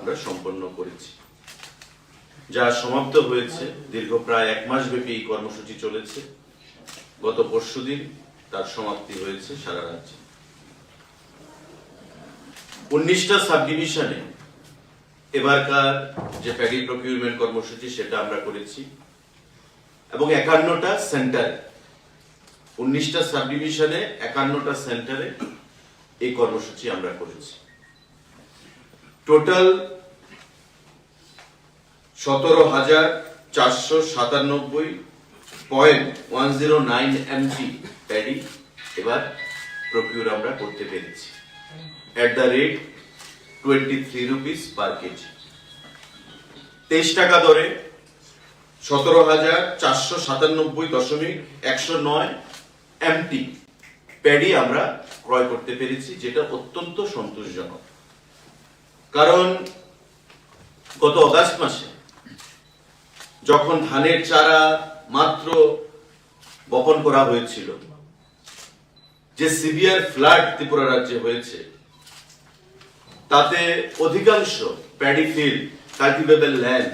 আমরা সম্পন্ন করেছি, যা সমাপ্ত হয়েছে। দীর্ঘ প্রায় 1 মাস ব্যাপী এই কর্মসূচি চলেছে। গত পরশুদিন তার সমাপ্তি হয়েছে সারা রাজ্যে। 19টা সাব ডিভিশনে এবারকার যে প্যাডি প্রকিউরমেন্ট কর্মসূচি সেটা আমরা করেছি, এবং 51টা সেন্টারে, 19টা সাব ডিভিশনে 51টা সেন্টারে এই কর্মসূচি আমরা করেছি। টোটাল 17,497.109 MT প্যাডি এবার প্রকিউর আমরা করতে পেরেছি at the rate 23 rupees per kg। 23 টাকা দরে 17,497.109 MT প্যাডি আমরা ক্রয় করতে পেরেছি, যেটা অত্যন্ত সন্তোষজনক। কারণ গত অগাস্ট মাসে যখন ধানের চারা মাত্র বপন করা হয়েছিল, যে সিভিয়ার ফ্লাড ত্রিপুরা রাজ্যে হয়েছে, তাতে অধিকাংশ প্যাডি ফিল্ড, কাল্টিভেবল ল্যান্ড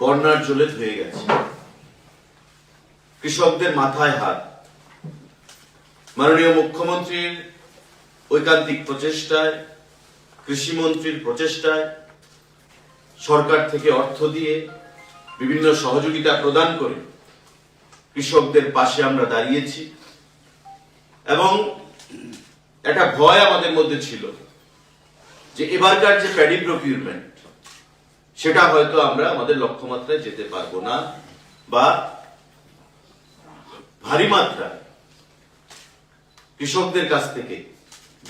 বন্যার জলে ধুয়ে গেছে। কৃষকদের মাথায় হাত। মাননীয় মুখ্যমন্ত্রীর ঐকান্তিক প্রচেষ্টায়, কৃষিমন্ত্রীর প্রচেষ্টায়, সরকার থেকে অর্থ দিয়ে বিভিন্ন সহযোগিতা প্রদান করে কৃষকদের পাশে আমরা দাঁড়িয়েছি। এবং একটা ভয় আমাদের মধ্যে ছিল যে এবারকার যে প্যাডি প্রকিউরমেন্ট, সেটা হয়তো আমরা আমাদের লক্ষ্যমাত্রায় যেতে পারবো না, বা ভারী মাত্রায় কৃষকদের কাছ থেকে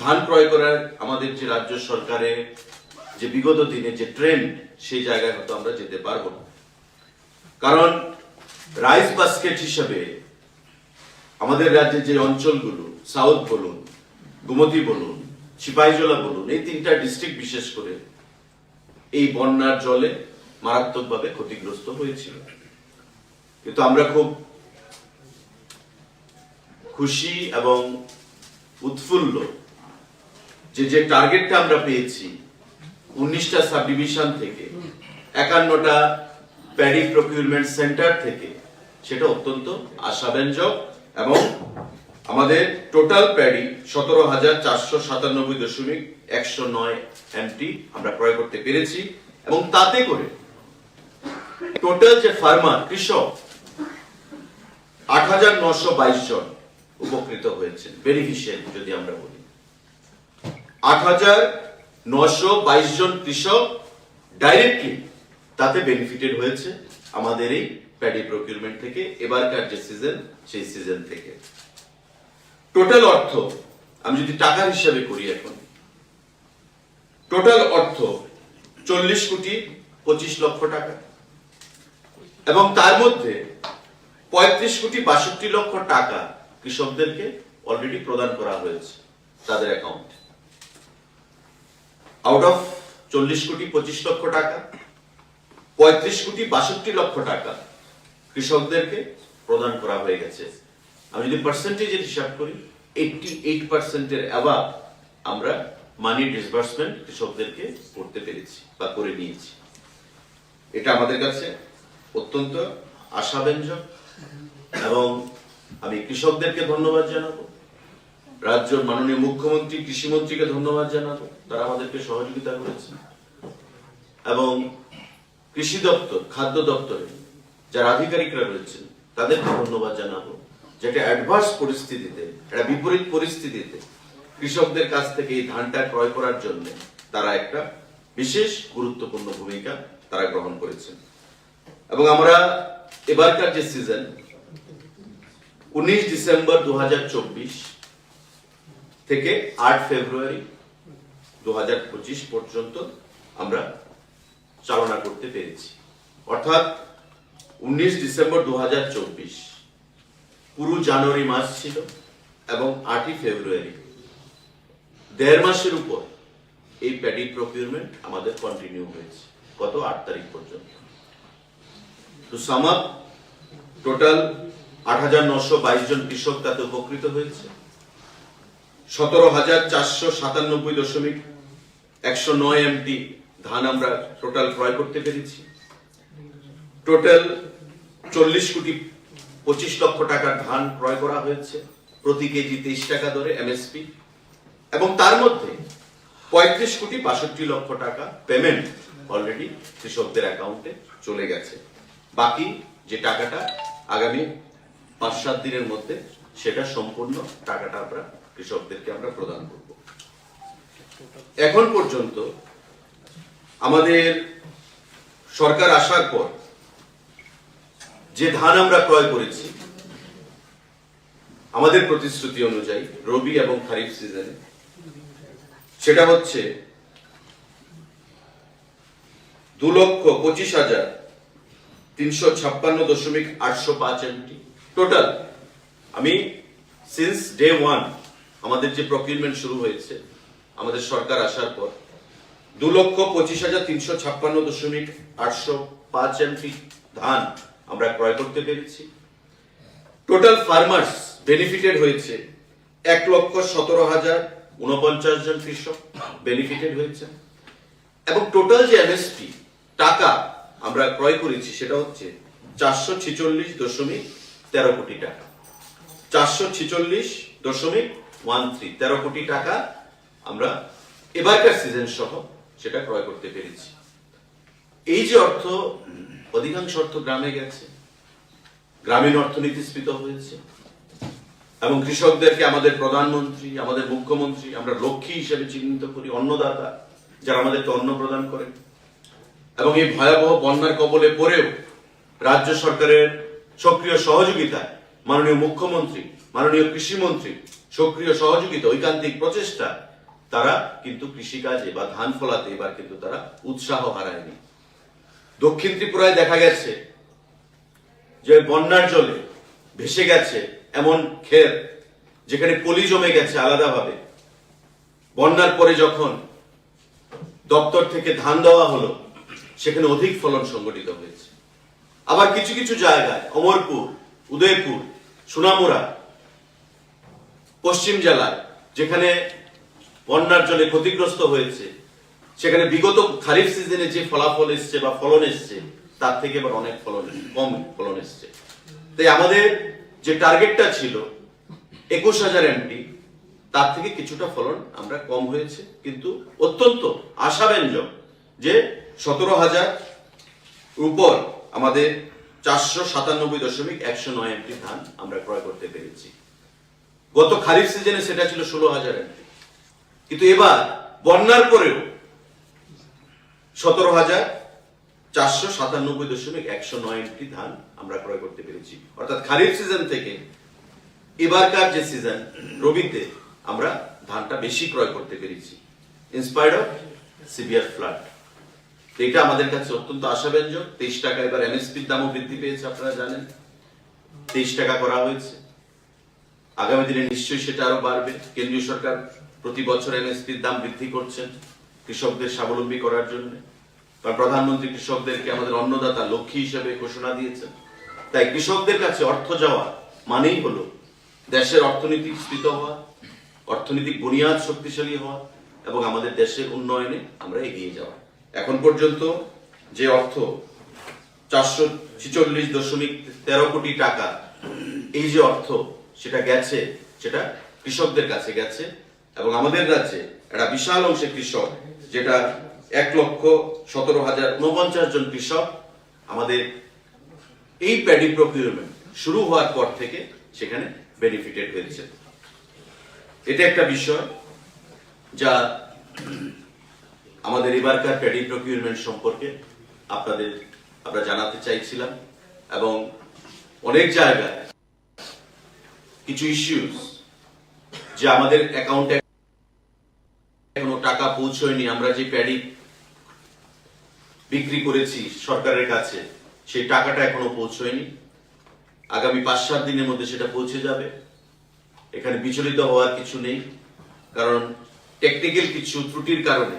ধান ক্রয় করার আমাদের যে রাজ্য সরকারের যে বিগত দিনে যে ট্রেন্ড, সেই জায়গায় হয়তো আমরা যেতে পারবো না। কারণ রাইস বাস্কেট হিসেবে আমাদের রাজ্যের যে অঞ্চলগুলো, সাউথ বলুন, গোমতী বলুন, সিপাহীজলা বলুন, এই 3টা ডিস্ট্রিক্ট বিশেষ করে এই বন্যার জলে মারাত্মকভাবে ক্ষতিগ্রস্ত হয়েছিল। কিন্তু আমরা খুব খুশি এবং উৎফুল্ল যে টার্গেটটা আমরা পেয়েছি 19টা সাব ডিভিশন থেকে, 51টা প্যাডি প্রকিউরমেন্ট সেন্টার থেকে, সেটা অত্যন্ত আশাব্যঞ্জক। এবং আমাদের টোটাল প্যাডি 17,497.109 MT আমরা ক্রয় করতে পেরেছি, এবং তাতে করে টোটাল যে ফার্মার, কৃষক 8,922 জন উপকৃত হয়েছেন, বেনিফিশিয়ারি যদি আমরা বলি। 8,922 জন কৃষক ডাইরেক্টলি তাতে বেনিফিটেড হয়েছে আমাদের এই প্যাডি প্রকিউরমেন্ট থেকে, এবারকার যে সিজন, সেই সিজন থেকে। টোটাল অর্থ আমি যদি টাকার হিসাবে করি, এখন টোটাল অর্থ 40,25,00,000 টাকা, এবং তার মধ্যে 35,62,00,000 টাকা কৃষকদেরকে অলরেডি প্রদান করা হয়েছে তাদের অ্যাকাউন্টে। আউট অফ 40,25,00,000 টাকা, 35,62,00,000 টাকা কৃষকদেরকে প্রদান করা হয়ে গেছে। আমি যদি পার্সেন্টেজের হিসাব করি, 88% অ্যাবাভ আমরা মানি ডিসবার্সমেন্ট কৃষকদেরকে করতে পেরেছি বা করে নিয়েছি। এটা আমাদের কাছে অত্যন্ত আশাব্যঞ্জক, এবং আমি কৃষকদেরকে ধন্যবাদ জানাবো, রাজ্য মাননীয় মুখ্যমন্ত্রী, কৃষিমন্ত্রীকে ধন্যবাদ জানাবো, তারা আমাদেরকে সহযোগিতা করেছে, এবং কৃষি দপ্তর, খাদ্য দপ্তরে যারা আধিকারিকরা রয়েছেন তাদেরকে ধন্যবাদ জানাবো, যেটা অ্যাডভার্স পরিস্থিতিতে, একটা বিপরীত পরিস্থিতিতে কৃষকদের কাছ থেকে এই ধানটা ক্রয় করার জন্য তারা একটা বিশেষ গুরুত্বপূর্ণ ভূমিকা তারা গ্রহণ করেছেন। এবং আমরা এবারকার যে সিজন 19 ডিসেম্বর 2024 থেকে 8 ফেব্রুয়ারি 2025 পর্যন্ত আমরা চালনা করতে পেরেছি। অর্থাৎ 19 ডিসেম্বর 2024 পুরো জানুয়ারি মাস ছিল, এবং 8 ফেব্রুয়ারি 1.5 মাসের উপর এই প্যাডি প্রকিউরমেন্ট আমাদের কন্টিনিউ হয়েছে গত 8 তারিখ পর্যন্ত। তো সাম আপ, টোটাল 8,922 জন কৃষক তাতে উপকৃত হয়েছে। 17,497.109 MT ধান আমরা টোটাল ক্রয় করতে পেরেছি। টোটাল 40,25,00,000 টাকার ধান ক্রয় করা হয়েছে, প্রতি কেজি 23 টাকা দরে এমএসপি, এবং তার মধ্যে 35,62,00,000 টাকা পেমেন্ট অলরেডি কৃষকদের অ্যাকাউন্টে চলে গেছে। বাকি যে টাকাটা আগামী 5-7 দিনের মধ্যে সেটা সম্পূর্ণ টাকাটা আমরা কৃষকদেরকে আমরা প্রদান করব। এখন পর্যন্ত আমাদের সরকার আসার পর যে ধান আমরা ক্রয় করেছি, আমাদের প্রতিশ্রুতি অনুযায়ী রবি এবং খারিফ সিজনে, সেটা হচ্ছে 2,25,356.805 এমটি টোটাল। আমি সিন্স ডে 1 আমাদের যে প্রকিউরমেন্ট শুরু হয়েছে আমাদের সরকার আসার পর 2,25,356.805 এমটি ধান আমরা ক্রয় করতে পেরেছি। টোটাল ফার্মার্স বেনিফিটেড হয়েছে 1,17,049 জন কৃষক বেনিফিটেড হয়েছে, এবং টোটাল যে এমএসপি টাকা আমরা ক্রয় করেছি সেটা হচ্ছে 446.13 কোটি টাকা। 446.13 কোটি টাকা আমরা এবারকার সিজন সহ সেটা ক্রয় করতে পেরেছি। এই যে অর্থ, অধিকাংশ অর্থ গ্রামে গেছে, গ্রামীণ অর্থনীতি স্ফীত হয়েছে, এবং কৃষকদেরকে আমাদের প্রধানমন্ত্রী, আমাদের মুখ্যমন্ত্রী আমরা লক্ষ্মী হিসেবে চিহ্নিত করি, অন্নদাতা যারা আমাদেরকে অন্ন প্রদান করেন। এবং এই ভয়াবহ বন্যার কবলে পড়েও রাজ্য সরকারের সক্রিয় সহযোগিতায় মাননীয় মুখ্যমন্ত্রী, মাননীয় কৃষিমন্ত্রী সক্রিয় সহযোগিতা, ঐকান্তিক প্রচেষ্টা, তারা কিন্তু কৃষিকাজে বা ধান ফলাতে এবার কিন্তু তারা উৎসাহ হারায়নি। দক্ষিণ ত্রিপুরায় দেখা গেছে যে বন্যার জলে ভেসে গেছে এমন ক্ষেত যেখানে পলি জমে গেছে আলাদাভাবে। বন্যার পরে যখন দপ্তর থেকে ধান দেওয়া হলো সেখানে অধিক ফলন সংগঠিত হয়েছে। আবার কিছু কিছু জায়গায় অমরপুর, উদয়পুর, সোনামুড়া, পশ্চিম জেলায় যেখানে বন্যার জলে ক্ষতিগ্রস্ত হয়েছে সেখানে বিগত খারিফ সিজনে যে ফলাফল এসছে বা ফলন এসছে তার থেকে এবার অনেক কম ফলন এসছে। তাই আমাদের যে টার্গেটটা ছিল 21,000 এমটি, তার থেকে কিছুটা ফলন আমরা কম হয়েছে, কিন্তু অত্যন্ত আশাব্যঞ্জক যে 17,000 উপর আমাদের 497.109 এমটি ধান আমরা ক্রয় করতে পেরেছি। গত খারিফ সিজনে সেটা ছিল 16,000 এমটি, কিন্তু এবার বন্যার পরেও 17,497.109 এমটি ধান আমরা ক্রয় করতে পেরেছি। অর্থাৎ খারিফ সিজন থেকে এবারকার যে সিজন রবিতে আমরা ধানটা বেশি ক্রয় করতে পেরেছি, ইনস্পায়ার্ড অফ সিভিয়ার ফ্লাড। এটা আমাদের কাছে অত্যন্ত আশাব্যঞ্জক। 23 টাকা এবার এমএসপির দামও বৃদ্ধি পেয়েছে, আপনারা জানেন 23 টাকা করা হয়েছে। আগামী দিনে নিশ্চয়ই সেটা আরো বাড়বে। কেন্দ্রীয় সরকার প্রতি বছর এমএসপির দাম বৃদ্ধি করছেন কৃষকদের স্বাবলম্বী করার জন্য। প্রধানমন্ত্রী কৃষকদেরকে আমাদের অন্নদাতা লক্ষ্মী হিসেবে ঘোষণা দিয়েছেন। তাই কৃষকদের কাছে অর্থ যাওয়া মানেই হলো দেশের অর্থনীতি স্ফীত হওয়া, অর্থনৈতিক বুনিয়াদ শক্তিশালী হওয়া এবং আমাদের দেশের উন্নয়নে আমরা এগিয়ে যাওয়া। এখন পর্যন্ত যে অর্থ 446.13 কোটি টাকা, এই যে অর্থ সেটা গেছে, সেটা কৃষকদের কাছে গেছে, এবং আমাদের রাজ্যে একটা বিশাল অংশে কৃষক, যেটা 1,17,049 জন কৃষক আমাদের এই প্যাডি প্রকিউরমেন্ট শুরু হওয়ার পর থেকে সেখানে বেনিফিটেড হয়েছে। এটা একটা বিষয় যা আমাদের এবারকার প্যাডি প্রকিউরমেন্ট সম্পর্কে আমরা জানাতে চাইছিলাম। এবং অনেক জায়গায় কিছু ইস্যুস যে আমাদের অ্যাকাউন্টে এখনো টাকা পৌঁছয়নি, আমরা যে প্যাডি বিক্রি করেছি সরকারের কাছে সেই টাকাটা এখনো পৌঁছয়নি। আগামী 5-7 দিনের মধ্যে সেটা পৌঁছে যাবে। এখানে বিচলিত হওয়ার কিছু নেই, কারণ টেকনিক্যাল কিছু ত্রুটির কারণে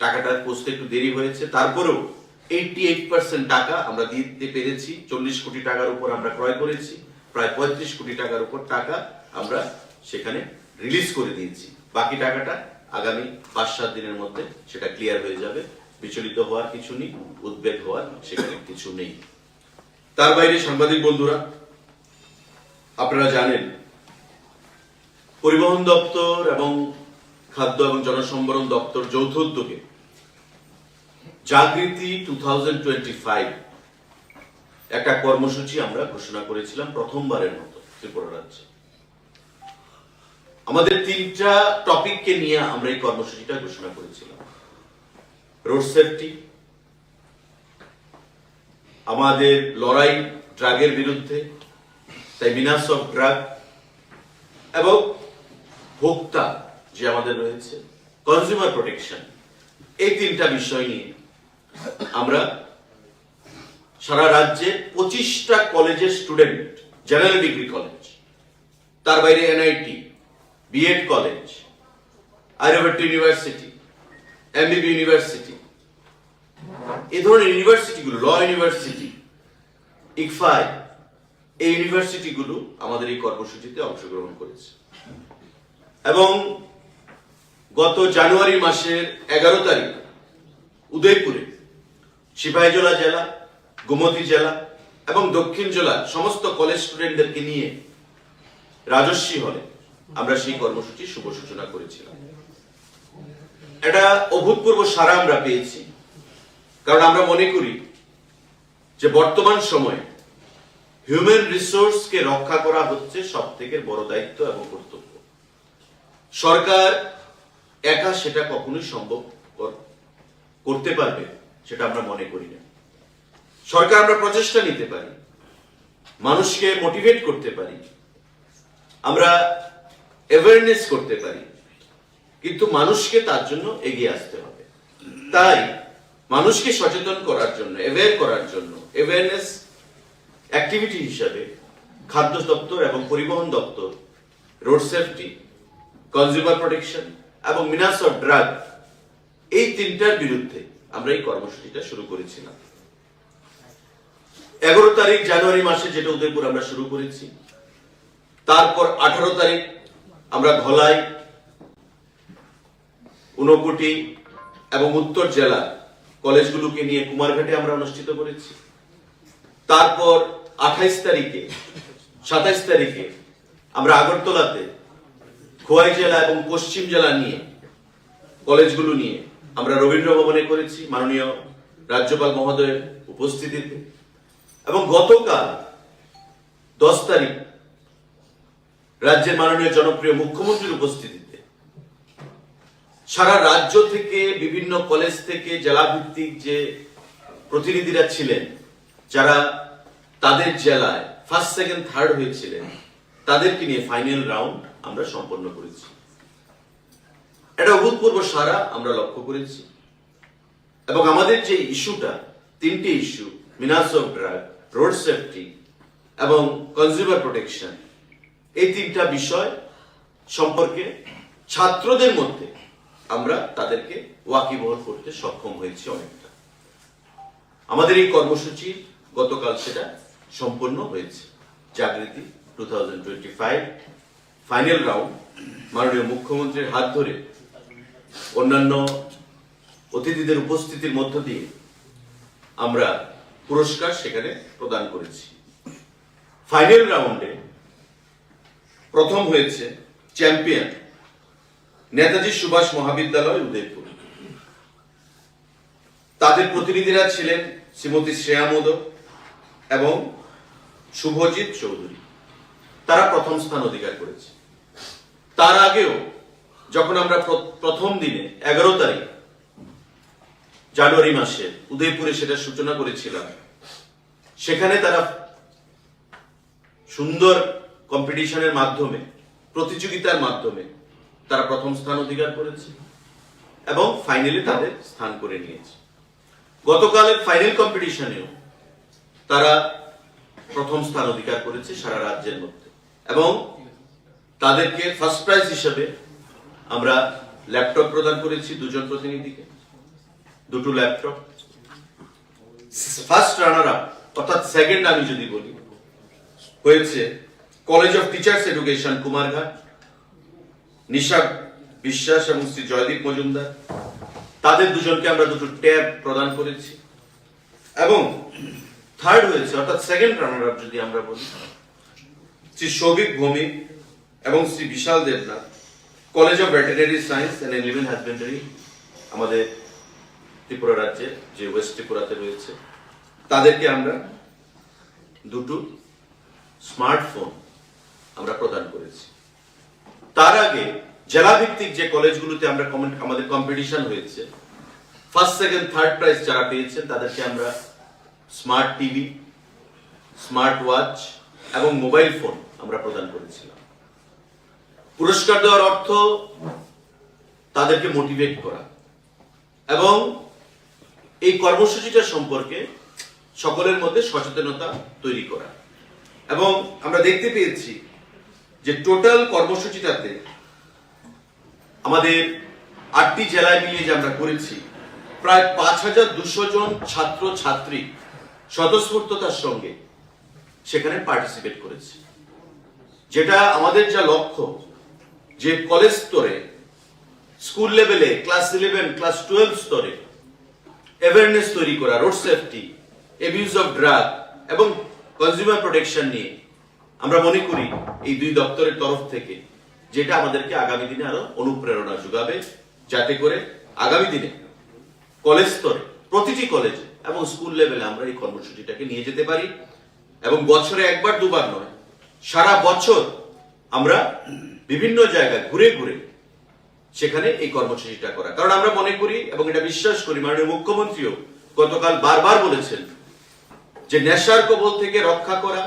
টাকাটা পৌঁছতে একটু দেরি হয়েছে। তারপরেও 88% টাকা আমরা দিতে পেরেছি। 40 কোটি টাকার উপর আমরা ক্রয় করেছি, প্রায় 35 কোটি টাকার উপর টাকা আমরা সেখানে রিলিজ করে দিয়েছি। বাকি টাকাটা আগামী 5-7 দিনের মধ্যে সেটা ক্লিয়ার হয়ে যাবে। বিচলিত হওয়ার কিছু নেই, উদ্বেগ হওয়ার সেখানে কিছু নেই। তার বাইরে সাংবাদিক বন্ধুরা, আপনারা জানেন পরিবহন দপ্তর এবং খাদ্য এবং জনসম্ভরণ দপ্তর যৌথ উদ্যোগে জাগৃতি 2025 একটা কর্মসূচি আমরা ঘোষণা করেছিলাম প্রথমবারের মতো ত্রিপুরা রাজ্যে। আমাদের 3টা টপিককে নিয়ে আমরা এই কর্মসূচিটা ঘোষণা করেছিলাম। রোড সেফটি, আমাদের লড়াই ড্রাগের বিরুদ্ধে, তাই মিনাস অফ ড্রাগ, এবং ভোক্তা যে আমাদের রয়েছে কনজিউমার প্রোটেকশন। এই 3টা বিষয় নিয়ে আমরা সারা রাজ্যে 25টা কলেজের স্টুডেন্ট, জেনারেল ডিগ্রি কলেজ, তার বাইরে NIT, BEd college, Aryabhatta university, MBB university, এই ধরনের ইউনিভার্সিটিগুলো, ল ইউনিভার্সিটি, ইকফাই, এই ইউনিভার্সিটিগুলো আমাদের এই কর্মসূচিতে অংশগ্রহণ করেছে। এবং গত জানুয়ারি মাসের 11 তারিখ উদয়পুরে সিপাহীজলা জেলা, গোমতী জেলা এবং দক্ষিণ জেলার সমস্ত কলেজ স্টুডেন্টদেরকে নিয়ে রাজস্বী হলে আমরা সেই কর্মসূচির শুভ সূচনা করেছিলাম। এটা অভূতপূর্ব সাড়া আমরা পেয়েছি, কারণ আমরা মনে করি যে বর্তমান সময়ে হিউম্যান রিসোর্সকে রক্ষা করা হচ্ছে সব থেকে বড় দায়িত্ব এবং কর্তব্য। সরকার একা সেটা কখনোই সম্ভব করতে পারবে সেটা আমরা মনে করি না। সরকার আমরা প্রচেষ্টা নিতে পারি, মানুষকে মোটিভেট করতে পারি, আমরা অ্যাওয়ারনেস করতে পারি, কিন্তু মানুষকে তার জন্য এগিয়ে আসতে হবে। তাই মানুষকে সচেতন করার জন্য, অ্যাওয়্যার করার জন্য, অ্যাওয়ারনেস অ্যাক্টিভিটি হিসাবে খাদ্য দপ্তর এবং পরিবহন দপ্তর রোড সেফটি, কনজিউমার প্রোটেকশন এবং মিনাস অফ ড্রাগ, এই 3টার বিরুদ্ধে আমরা এই কর্মসূচিটা শুরু করেছিলাম। 11 তারিখ জানুয়ারি মাসে যেটা উদয়পুর আমরা শুরু করেছি, তারপর 18 তারিখ আমরা ধলাই, ঊনকোটি এবং উত্তর জেলা কলেজগুলোকে নিয়ে কুমারঘাটে আমরা অনুষ্ঠিত করেছি। তারপর 28 তারিখে, 27 তারিখে আমরা আগরতলাতে খোয়াই জেলা এবং পশ্চিম জেলা নিয়ে কলেজগুলো নিয়ে আমরা রবীন্দ্র ভবনে করেছি মাননীয় রাজ্যপাল মহোদয়ের উপস্থিতিতে। এবং গতকাল 10 তারিখ রাজ্যের মাননীয় জনপ্রিয় মুখ্যমন্ত্রীর উপস্থিতিতে সারা রাজ্য থেকে, বিভিন্ন কলেজ থেকে, জেলা ভিত্তিক যে প্রতিনিধিরা ছিলেন, যারা তাদের জেলায় ফার্স্ট, সেকেন্ড, থার্ড হয়েছিলেন, তাদেরকে নিয়ে ফাইনাল রাউন্ড আমরা সম্পন্ন করেছি। এটা অভূতপূর্ব সারা আমরা লক্ষ্য করেছি। এবং আমাদের যে ইস্যুটা, 3টে issue, menace of drug, road safety এবং কনজিউমার প্রোটেকশন, এই 3টা বিষয় সম্পর্কে ছাত্রদের মধ্যে আমরা তাদেরকে ওয়াকিবহল করতে সক্ষম হয়েছি অনেকটা। আমাদের এই কর্মসূচি গতকাল সেটা সম্পন্ন হয়েছে। জাগৃতি 2025 ফাইনাল রাউন্ড মাননীয় মুখ্যমন্ত্রীর হাত ধরে অন্যান্য অতিথিদের উপস্থিতির মধ্য দিয়ে আমরা পুরস্কার সেখানে প্রদান করেছি। ফাইনাল রাউন্ডে প্রথম হয়েছে চ্যাম্পিয়ন নেতাজি সুভাষ মহাবিদ্যালয় উদয়পুর। তাদের প্রতিনিধিরা ছিলেন শ্রীমতী শ্রেয়া মোদক এবং শুভজিৎ চৌধুরী। তারা প্রথম স্থান অধিকার করেছে। তার আগেও যখন আমরা প্রথম দিনে 11 তারিখ জানুয়ারি মাসে উদয়পুরে সেটা সূচনা করেছিলাম, সেখানে তারা সুন্দর কম্পিটিশনের মাধ্যমে, প্রতিযোগিতার মাধ্যমে তারা প্রথম স্থান অধিকার করেছে এবং ফাইনালে তাদের স্থান করে নিয়েছে। গতকালের ফাইনাল কম্পিটিশনেও তারা প্রথম স্থান অধিকার করেছে সারা রাজ্যের মধ্যে। এবং তাদেরকে ফার্স্ট প্রাইজ হিসেবে আমরা ল্যাপটপ প্রদান করেছি 2 জন প্রতিনিধিকে, 2টো ল্যাপটপ। ফার্স্ট রানার আপ অর্থাৎ সেকেন্ড আমি যদি বলি, হয়েছে college of teachers education Kumarghat, Nisha Biswas এবং শ্রী জয়দীপ মজুমদার। তাদের দুজনকে আমরা দুটো ট্যাব প্রদান করেছি। এবং থার্ড হয়েছে, অর্থাৎ সেকেন্ড রানার আপ যদি আমরা বলি, শ্রী সৌভিক ভৌমিক এবং Shri Bishal Debnath, college of veterinary science and animal husbandry, আমাদের ত্রিপুরা রাজ্যে যে ওয়েস্ট ত্রিপুরাতে রয়েছে, তাদেরকে আমরা দুটো স্মার্টফোন আমরা প্রদান করেছি। তার আগে জেলা ভিত্তিক যে কলেজগুলোতে আমরা আমাদের কম্পিটিশন হয়েছে, ফার্স্ট সেকেন্ড থার্ড প্রাইজ যারা পেয়েছেন তাদেরকে আমরা স্মার্ট টিভি, স্মার্ট ওয়াচ এবং মোবাইল ফোন আমরা প্রদান করেছিলাম। পুরস্কার দেওয়ার অর্থ তাদেরকে মোটিভেট করা এবং এই কর্মসূচিটা সম্পর্কে সকলের মধ্যে সচেতনতা তৈরি করা। এবং আমরা দেখতে পেয়েছি যে টোটাল কর্মসূচিটাতে আমাদের 8টি জেলায় মিলিয়ে যে আমরা করেছি, প্রায় 5200 জন ছাত্র ছাত্রী স্বতঃস্ফূর্ততার সঙ্গে সেখানে পার্টিসিপেট করেছে। যেটা আমাদের যা লক্ষ্য, যে কলেজ স্তরে, স্কুল লেভেলে, ক্লাস 11, ক্লাস 12 স্তরে অ্যাওয়ারনেস তৈরি করা, road safety, abuse of drug এবং কনজিউমার প্রোটেকশন নিয়ে আমরা মনে করি এই দুই দপ্তরের তরফ থেকে যেটা আমাদেরকে আগামী দিনে আরো অনুপ্রেরণা যোগাবে, যাতে করে আগামী দিনে কলেজ স্তরে, প্রতিটি কলেজে এবং স্কুল লেভেলে আমরা এই কর্মসূচিটাকে নিয়ে যেতে পারি এবং বছরে একবার দুবার নয়, সারা বছর আমরা বিভিন্ন জায়গায় ঘুরে ঘুরে সেখানে এই কর্মসূচিটা করা। কারণ আমরা মনে করি এবং এটা বিশ্বাস করি, মাননীয় মুখ্যমন্ত্রীও গতকাল বারবার বলেছেন যে নেশার কবল থেকে রক্ষা করা,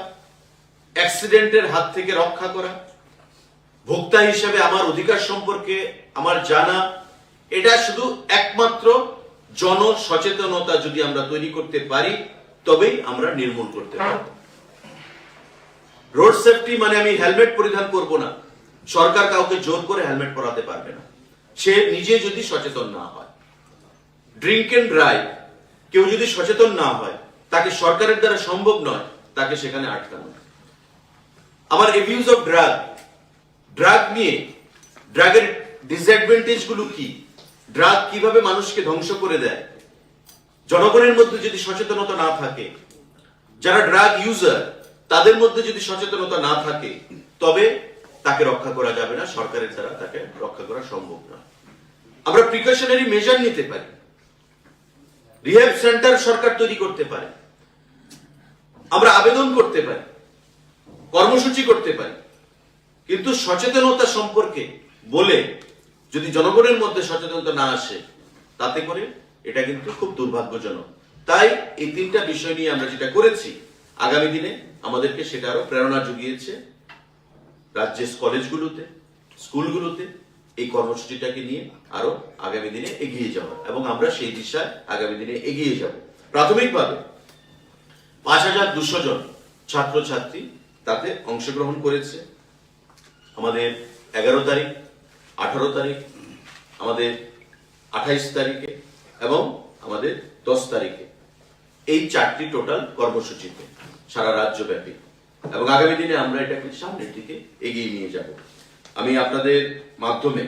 অ্যাক্সিডেন্টের হাত থেকে রক্ষা করা, ভোক্তা হিসেবে আমার অধিকার সম্পর্কে আমার জানা, এটা শুধু একমাত্র জনসচেতনতা যদি আমরা তৈরি করতে পারি তবেই আমরা নির্মূল করতে পারব। রোড সেফটি মানে আমি হেলমেট পরিধান করব না, সরকার কাউকে জোর করে হেলমেট পরাতে পারবে না, সে নিজে যদি সচেতন না হয়। ড্রিঙ্ক এন্ড ড্রাইভ, কেউ যদি সচেতন না হয়, তাকে সরকারের দ্বারা সম্ভব নয় তাকে সেখানে আটকানো। আমার অ্যাবিউজ অফ ড্রাগ, ড্রাগ নিয়ে, ড্রাগের ডিসঅ্যাডভান্টেজ গুলো কি, ড্রাগ কিভাবে মানুষকে ধ্বংস করে দেয়, জনগণের মধ্যে যদি সচেতনতা না থাকে, যারা ড্রাগ ইউজার তাদের মধ্যে যদি সচেতনতা না থাকে, তবে তাকে রক্ষা করা যাবে না, সরকারের দ্বারা তাকে রক্ষা করা সম্ভব না। আমরা প্রিকশনারি মেজার নিতে পারি, রিহ্যাব সেন্টার সরকার তৈরি করতে পারে, আমরা আবেদন করতে পারি, কর্মসূচি করতে পারি, কিন্তু সচেতনতা সম্পর্কে বলে যদি জনগণের মধ্যে সচেতনতা না আসে, তাতে করে এটা কিন্তু খুব দুর্ভাগ্যজনক। তাই এই তিনটা বিষয় নিয়ে আমরা যেটা করেছি, আগামী দিনে আমাদেরকে সেটা আরো প্রেরণা জুগিয়েছে রাজ্যের কলেজগুলোতে, স্কুলগুলোতে এই কর্মসূচিটাকে নিয়ে আরো আগামী দিনে এগিয়ে যাওয়া, এবং আমরা সেই দিশায় আগামী দিনে এগিয়ে যাব। প্রাথমিকভাবে 5200 জন ছাত্রছাত্রী তাতে অংশগ্রহণ করেছে। আমাদের 11 তারিখ, 18 তারিখ, আমাদের 28 তারিখে এবং আমাদের 10 তারিখে এই 4টি টোটাল কর্মসূচিতে সারা রাজ্যব্যাপী, এবং আগামী দিনে আমরা এটাকে সামনের দিকে এগিয়ে নিয়ে যাব। আমি আপনাদের মাধ্যমে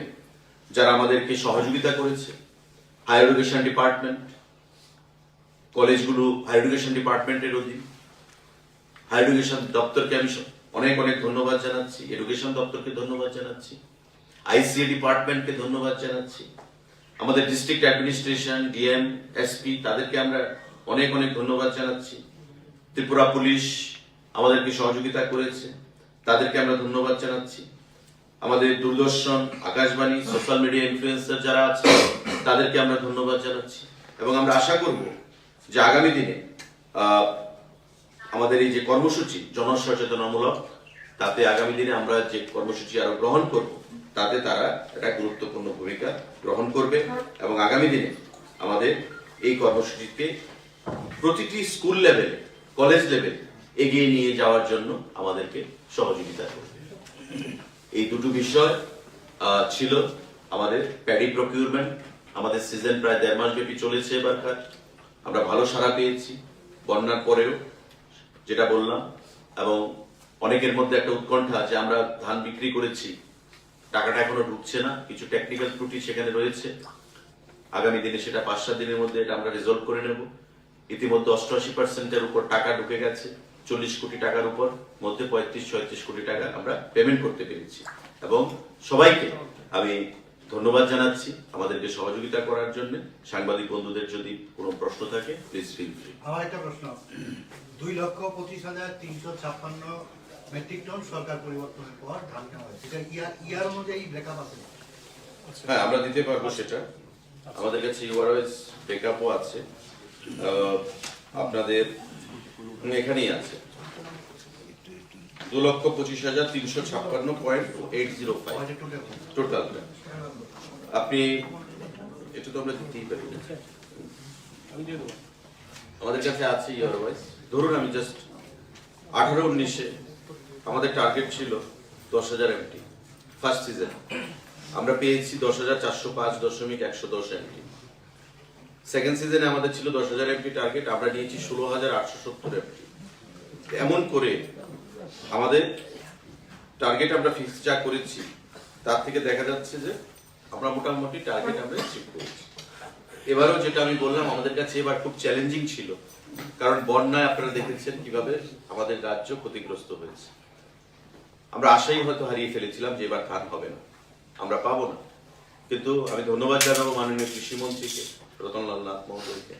যারা আমাদেরকে সহযোগিতা করেছে, হায়ার এডুকেশন ডিপার্টমেন্ট, কলেজগুলো হায়ার এডুকেশন ডিপার্টমেন্টের অধীন, হায়ার এডুকেশন দপ্তরকে আমি অনেক অনেক ধন্যবাদ জানাচ্ছি, এডুকেশন দপ্তরকে ধন্যবাদ জানাচ্ছি, আইসিএ ডিপার্টমেন্টকে ধন্যবাদ জানাচ্ছি, আমাদের ডিস্ট্রিক্ট অ্যাডমিনিস্ট্রেশন, ডিএম, এসপি, তাদেরকে আমরা অনেক অনেক ধন্যবাদ জানাচ্ছি। ত্রিপুরা পুলিশ আমাদেরকে সহযোগিতা করেছে, তাদেরকে আমরা ধন্যবাদ জানাচ্ছি। আমাদের দূরদর্শন, আকাশবাণী, সোশ্যাল মিডিয়া ইনফ্লুয়েন্সার যারা আছে তাদেরকে আমরা ধন্যবাদ জানাচ্ছি, এবং আমরা আশা করব যে আগামী দিনে আমাদের এই যে কর্মসূচি জনসচেতনামূলক, তাতে আগামী দিনে আমরা যে কর্মসূচি আরো গ্রহণ করব, তাতে তারা একটা গুরুত্বপূর্ণ ভূমিকা গ্রহণ করবে, এবং আগামী দিনে আমাদের এই কর্মসূচিকে প্রতিটি স্কুল লেভেলে, কলেজ লেভেলে এগিয়ে নিয়ে যাওয়ার জন্য আমাদেরকে সহযোগিতা করবে। এই দুটো বিষয় ছিল আমাদের প্যাডি প্রকিউরমেন্ট। আমাদের সিজন প্রায় 1.5 মাস ব্যাপী চলেছে এবারকার, আমরা ভালো সাড়া পেয়েছি বন্যার পরেও, যেটা বললাম, এবং অনেকের মধ্যে একটা উৎকণ্ঠা যে আমরা ধান বিক্রি করেছি, টাকাটা এখনো ঢুকছে না, কিছু টেকনিক্যাল ত্রুটি সেখানে রয়েছে। আগামী দিনে সেটা 5-7 দিনের মধ্যে এটা আমরা রিজলভ করে নেব। ইতিমধ্যে 88% উপর টাকা ঢুকে গেছে, 40 কোটি টাকার উপর মধ্যে 35-36 কোটি টাকা আমরা পেমেন্ট করতে পেরেছি। এবং সবাইকে আমি ধন্যবাদ জানাচ্ছি আমাদেরকে সহযোগিতা করার জন্য। সাংবাদিক বন্ধুদের যদি কোনো প্রশ্ন থাকে প্লিজ ফিল ফ্রি। আমার একটা প্রশ্ন, 2,25,356 মেট্রিক টন সরকার পরিবর্তনের পর ধান নেওয়া হয়েছে, এটা ইয়ার অনুযায়ী ব্রেকআপ আছে? হ্যাঁ, আমরা দিতে পারবো সেটা। আমাদের কাছে ইউআরএস ব্রেকআপও আছে, আপনাদের এখানেই আছে 2,25,356.805 টোটাল। আপনি এটা তো আমরা দিতেই পারি, আমাদের কাছে আছে ইয়ারওয়াইজ। ধরুন আমি জাস্ট 18-19-এ আমাদের টার্গেট ছিল 10,000 এমটি ফার্স্ট সিজন, আমরা পেয়েছি 10,405.110 এমটি। সেকেন্ড সিজনে আমাদের ছিল 10,000 এমটি টার্গেট, আমরা নিয়েছি 16,870 এমটি। এমন করে আমাদের টার্গেট আমরা ফিক্স যা করেছি তার থেকে দেখা যাচ্ছে যে আমরা মোটামুটি টার্গেট আমরা অ্যাচিভ করেছি। এবারও যেটা আমি বললাম, আমাদের কাছে এবার খুব চ্যালেঞ্জিং ছিল, কারণ বন্যায় আপনারা দেখেছেন কিভাবে আমাদের রাজ্য ক্ষতিগ্রস্ত হয়েছে। আমরা আশাই হয়তো হারিয়ে ফেলেছিলাম যে এবার ধান হবে না, আমরা পাবো না। কিন্তু আমি ধন্যবাদ জানাবো মাননীয় কৃষিমন্ত্রীকে, রতনলাল নাথ মহোদয়কে।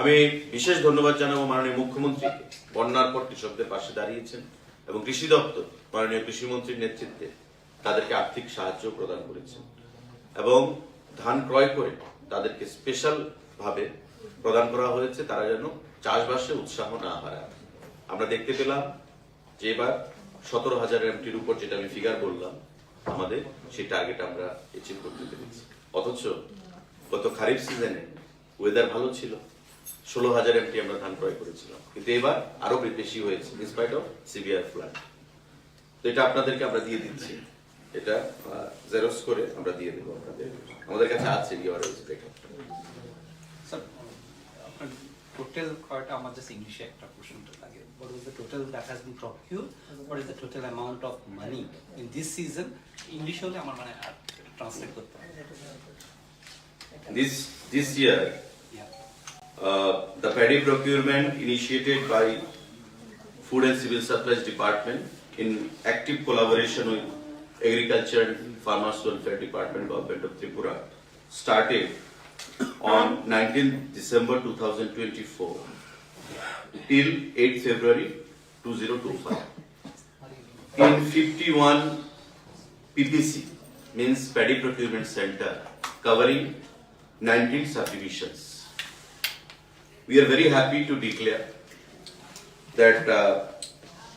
আমি বিশেষ ধন্যবাদ জানাবো মাননীয় মুখ্যমন্ত্রীকে, বন্যার পর কৃষকদের পাশে দাঁড়িয়েছেন, এবং কৃষি দপ্তর মাননীয় কৃষিমন্ত্রীর নেতৃত্বে তাদেরকে আর্থিক সাহায্য প্রদান করেছেন, এবং ধান ক্রয় করে তাদেরকে স্পেশাল ভাবে প্রদান করা হয়েছে, তারা যেন চাষবাসে উৎসাহ না হারায়। আমরা দেখতে পেলাম যে এবার 17,000 এমটির উপর, যেটা আমি ফিগার বললাম, আমাদের সেই টার্গেট আমরা অ্যাচিভ করতে পেরেছি। অথচ গত খারিফ সিজনে ওয়েদার ভালো ছিল, 16,000 এমটি আমরা ধান ক্রয় করেছিলাম, কিন্তু এবার আরো বেশি হয়েছে ইনস্পাইট অফ সিভিয়ার ফ্লাড। তো এটা আপনাদেরকে আমরা দিয়ে দিচ্ছি, এটা জেরক্স করে আমরা দিয়ে দেবো আপনাদের। আমাদের কাছে আছে ইউআরএস ব্রেকআপ। স্যার, আপনার টোটাল কয়টা, আমার জাস্ট ইংলিশে একটা প্রশ্নটা লাগে। What was the total that has been procured? What is the total amount of money in this season? ইংলিশে হলে আমার মানে ট্রান্সলেট করতে হবে। This year, Yeah. the paddy procurement initiated by Food and Civil Supplies Department in active collaboration with Agriculture and Farmers Welfare Department, Government of Tripura, started on 19th December 2024 till 8th February 2025 in 51 PPC, means Paddy Procurement Center, covering 19 subdivisions. We are very happy to declare that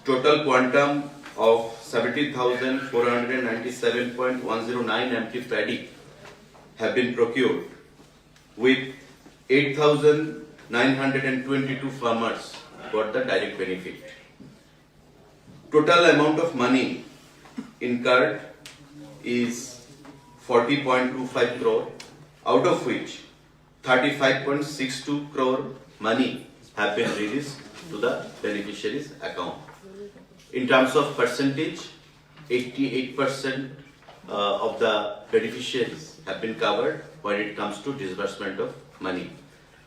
total quantum of 17,497.109 MT paddy have been procured, with 8,922 farmers got the direct benefit. Total amount of money incurred is 40.25 crore, out of which 35.62 crore money have been released to the beneficiaries' account. In terms of percentage, 88% of the beneficiaries have been covered when it comes to disbursement of money.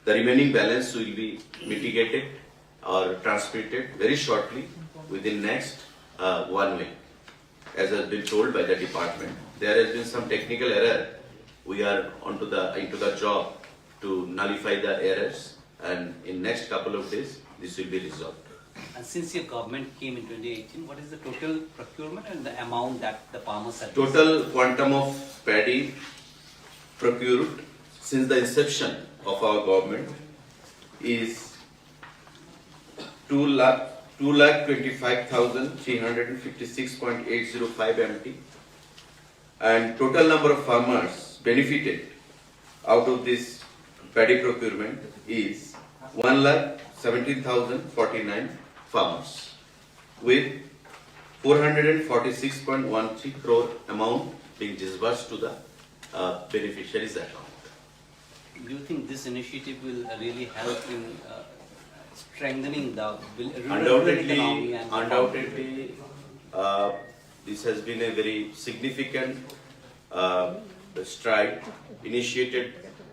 The remaining balance will be mitigated or transmitted very shortly within next 1 week, as has been told by the department. There has been some technical error. We are into the job to nullify the errors, and in next couple of days this will be resolved. And since your government came in 2018, what is the total procurement and the amount that the farmers have? Total quantum of paddy procured since the inception of our government is 2,25,356.805 MT, and total number of farmers benefited out of this paddy procurement is 1,17,049 farmers, with 446.13 crore amount being disbursed to the beneficiaries' account. Do you think this initiative will really help in strengthening the rural economy? Undoubtedly, this has been a very significant stride initiated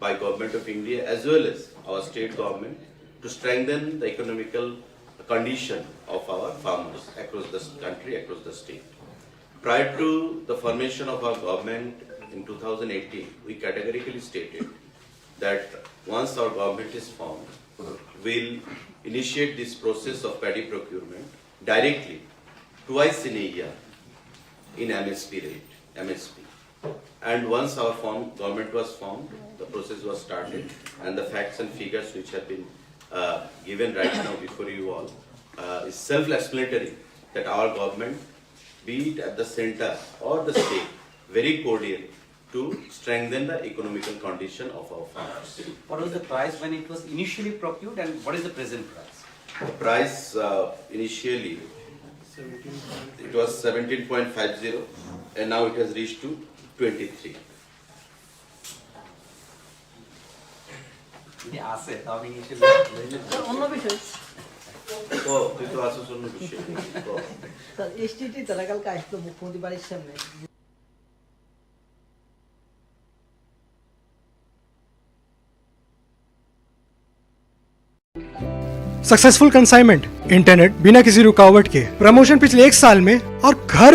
by Government of India as well as our state government to strengthen the economical condition of our farmers across the country, across the state. Prior to the formation of our government in 2018, we categorically stated that once our government is formed, we'll initiate this process of paddy procurement directly twice in a year in MSP rate, MSP. And once our government was formed, the process was started, and the facts and figures which have been given right now before you all is self-explanatory that our government, be it at the center or the state, very cordial to strengthen the economical condition of our farmers. What was the price when it was initially procured and what is the present price? The price initially, it was 17.50 and now it has reached to 23. যদি আসে তো আমি অন্য বিষয় ও তুই তো আসছ অন্য বিষয় ও। স্যার এসটিটি তারা কালকে আসলো মুখ্যমন্ত্রী বাড়ির সামনে सक्सेसफुल कंसाइनमेंट इंटरनेट बिना किसी रुकावट के प्रमोशन पिछले 1 साल में और घर